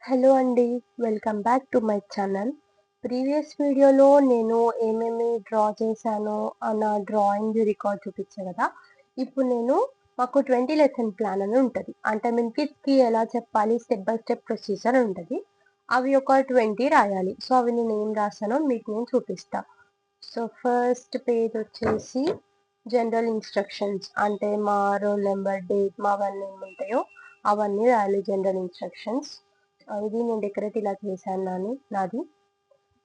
Hello అండి. Welcome back to my channel. Previous వీడియోలో నేను ఏమేమి డ్రా చేశానో నా డ్రాయింగ్ రికార్డ్ చూపించా కదా! ఇప్పుడు నేను మాకు 20 లెసన్ ప్లాన్ అని ఉంటది. అంటే మేము కిడ్స్‌కి ఎలా చెప్పాలి స్టెప్ బై స్టెప్ ప్రొసీజర్ ఉంటది. అవి ఒక 20 రాయాలి. సో, అవి నేను ఏం రాసానో మీకు నేను చూపిస్తా. సో, ఫస్ట్ పేజ్ వచ్చేసి జనరల్ ఇన్‌స్ట్రక్షన్స్ అంటే మా రోల్ నంబర్, డేట్ మావన్నీ ఏముంటాయో అవన్నీ రాయాలి జనరల్ ఇన్‌స్ట్రక్షన్స్. ఇది నేను డెకరేట్ ఇలా చేశాను నాది.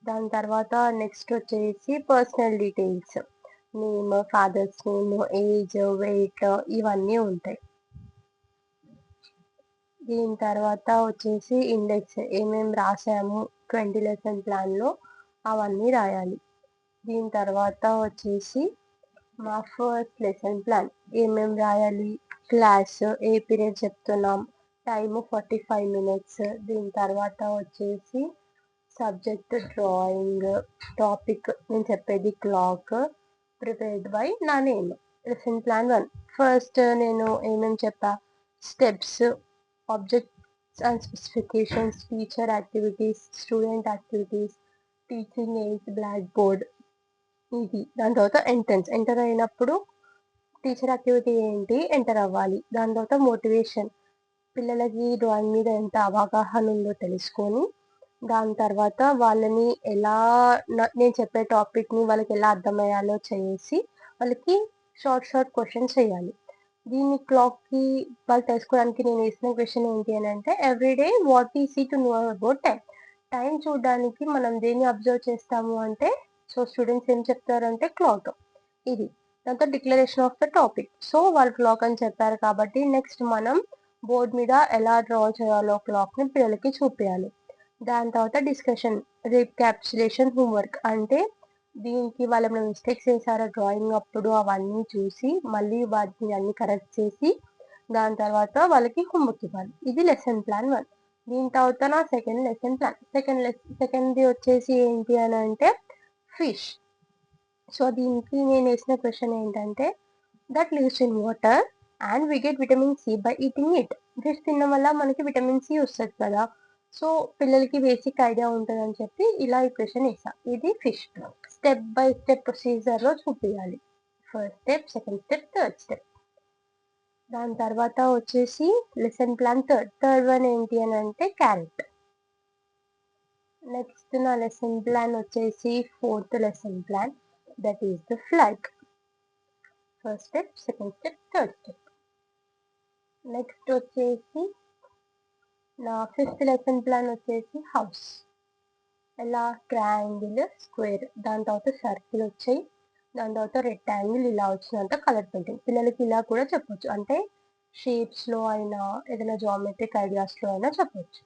దాని తర్వాత నెక్స్ట్ వచ్చేసి personal details. Name, father's name, age, weight ఇవన్నీ ఉంటాయి. దీని తర్వాత వచ్చేసి ఇండెక్స్ ఏమేమి రాసాము 20 లెసన్ ప్లాన్‌లో అవన్నీ రాయాలి. దీని తర్వాత వచ్చేసి మా ఫస్ట్ లెసన్ ప్లాన్ ఏమేమి రాయాలి, క్లాస్ ఏ పీరియడ్ చెప్తున్నాం, టైము 45 మినిట్స్. దీని తర్వాత వచ్చేసి సబ్జెక్ట్ డ్రాయింగ్, టాపిక్ నేను చెప్పేది క్లాక్, ప్రిపేర్డ్ బై నా నేమ్. లెసన్ ప్లాన్ 1 ఫస్ట్ నేను ఏమేమి చెప్పా, steps, objects and specifications, teacher activities, student activities, teaching aids, black board ఇది. దాని తర్వాత ఎంటర్ అయినప్పుడు టీచర్ యాక్టివిటీ ఏంటి ఎంటర్ అవ్వాలి. దాని తర్వాత మోటివేషన్ పిల్లలకి డ్రాయింగ్ మీద ఎంత అవగాహన ఉందో తెలుసుకొని దాని తర్వాత వాళ్ళని ఎలా నేను చెప్పే టాపిక్ని వాళ్ళకి ఎలా అర్థమయ్యాలో చేసి వాళ్ళకి షార్ట్ క్వశ్చన్స్ చేయాలి. దీన్ని క్లాక్కి వాళ్ళు తెలుసుకోవడానికి నేను వేసిన క్వశ్చన్ ఏంటి అని అంటే everyday what is to know about time. Time చూడడానికి మనం దేన్ని అబ్జర్వ్ చేస్తాము అంటే సో స్టూడెంట్స్ ఏం చెప్తారంటే క్లాక్ ఇది. దాంతో declaration of the topic. So వాళ్ళు క్లాక్ అని చెప్పారు కాబట్టి నెక్స్ట్ మనం బోర్డ్ మీద ఎలా డ్రా చేయాలో క్లాక్ని పిల్లలకి చూపించాలి. దాని తర్వాత డిస్కషన్, రీక్యాప్సులేషన్ హోంవర్క్ అంటే దీనికి వాళ్ళు ఏమైనా మిస్టేక్స్ చేశారో డ్రాయింగ్ అప్పుడు అవన్నీ చూసి మళ్ళీ వాటిని అన్ని కరెక్ట్ చేసి దాని తర్వాత వాళ్ళకి హోంవర్క్ ఇవ్వాలి. ఇది లెసన్ ప్లాన్ 1. దీని తర్వాత నా సెకండ్ లెసన్ ప్లాన్ సెకండ్ది వచ్చేసి ఏంటి అని అంటే ఫిష్. సో దీనికి నేను వేసిన క్వశ్చన్ ఏంటంటే that lives in water and we get vitamin C by eating it. Fish తినడం వల్ల మనకి విటమిన్ సి వస్తుంది కదా. సో పిల్లలకి బేసిక్ ఐడియా ఉంటుందని చెప్పి ఇలా ఈ క్వశ్చన్ వేసా. ఇది ఫిష్. స్టెప్ బై స్టెప్ ప్రొసీజర్లో చూపించాలి. First step, second step, third step. దాని తర్వాత వచ్చేసి లెసన్ ప్లాన్ థర్డ్ వన్ ఏంటి అని అంటే క్యారెట్. నెక్స్ట్ నా లెసన్ ప్లాన్ వచ్చేసి fourth lesson plan that is the flag. First step, second step, third step. Next వచ్చేసి నా ఫిఫ్త్ లెసన్ ప్లాన్ వచ్చేసి హౌస్. ఎలా ట్రయాంగిల్, స్క్వేర్, దాని తర్వాత సర్కిల్ వచ్చాయి, దాని తర్వాత రెక్టాంగిల్ ఇలా వచ్చినంత కలర్ పెయింటింగ్. పిల్లలకి ఇలా కూడా చెప్పొచ్చు, అంటే షేప్స్లో అయినా ఏదైనా జామెట్రిక్ ఐడియాస్లో అయినా చెప్పొచ్చు.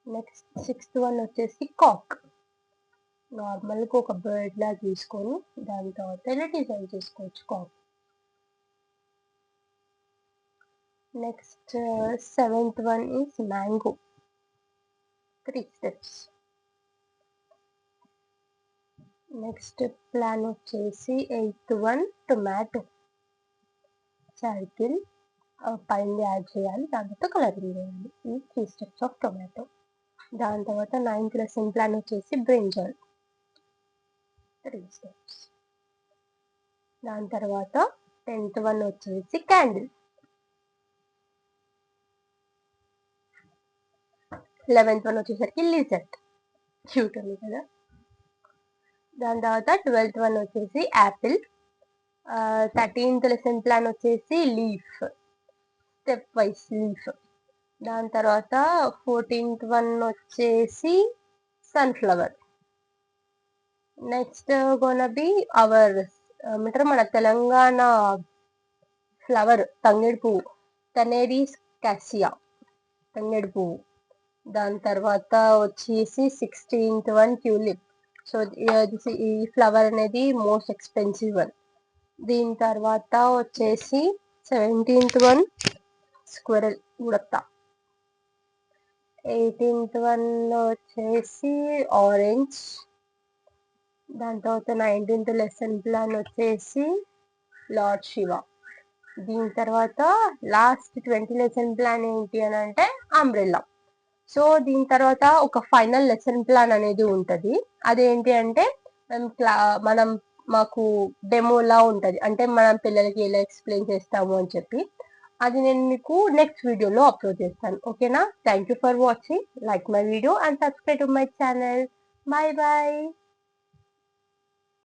నెక్స్ట్ సిక్స్త్ వన్ వచ్చేసి కాక్. నార్మల్గా ఒక బర్డ్ లా తీసుకొని దాని తర్వాత ఇలా డిజైన్ చేసుకోవచ్చు కాక్. Next seventh one is mango. 3 steps. Next plan వచ్చేసి ఎయిత్ వన్ టొమాటో. సర్కిల్ పైన యాడ్ చేయాలి, దాని తర్వాత కలరింగ్ చేయాలి. ఈ 3 స్టెప్స్ ఆఫ్ టొమాటో. దాని తర్వాత నైన్త్ లెసన్ ప్లాన్ వచ్చేసి బ్రింజాల్. 3 స్టెప్స్. దాని తర్వాత 10th వన్ వచ్చేసి క్యాండిల్. 11th వన్ వచ్చేసరికి లిజర్ట్. క్యూట్ ఉంది కదా. దాని తర్వాత 12th వన్ వచ్చేసి యాపిల్. 13th లెసన్ ప్లాన్ వచ్చేసి లీఫ్, స్టెప్ వైస్ లీఫ్. దాని తర్వాత 14th వన్ వచ్చేసి sunflower. Next Gona be our ఏమంటారు మన తెలంగాణ ఫ్లవర్ తంగేడు పువ్వు, కనేరీస్ క్యాసియా, తంగేడు పువ్వు. దాని తర్వాత వచ్చేసి 16th వన్ ట్యూలిప్. సో ఈ ఫ్లవర్ అనేది మోస్ట్ ఎక్స్పెన్సివ్ వన్. దీని తర్వాత వచ్చేసి 17th వన్ స్క్విరల్, ఉడత. 18th వన్ వచ్చేసి ఆరెంజ్. దాని తర్వాత 19th లెసన్ ప్లాన్ వచ్చేసి లార్డ్ శివ. దీని తర్వాత లాస్ట్ 20 లెసన్ ప్లాన్ ఏంటి అని అంటే అంబ్రెల్లా. సో దీని తర్వాత ఒక ఫైనల్ లెసన్ ప్లాన్ అనేది ఉంటుంది. అదేంటి అంటే మనం మాకు డెమోలా ఉంటది. అంటే మనం పిల్లలకి ఎలా ఎక్స్ప్లెయిన్ చేస్తాము అని చెప్పి. అది నేను మీకు నెక్స్ట్ వీడియోలో అప్లోడ్ చేస్తాను. ఓకేనా? Thank you for watching. Like my video and subscribe to my channel. Bye bye.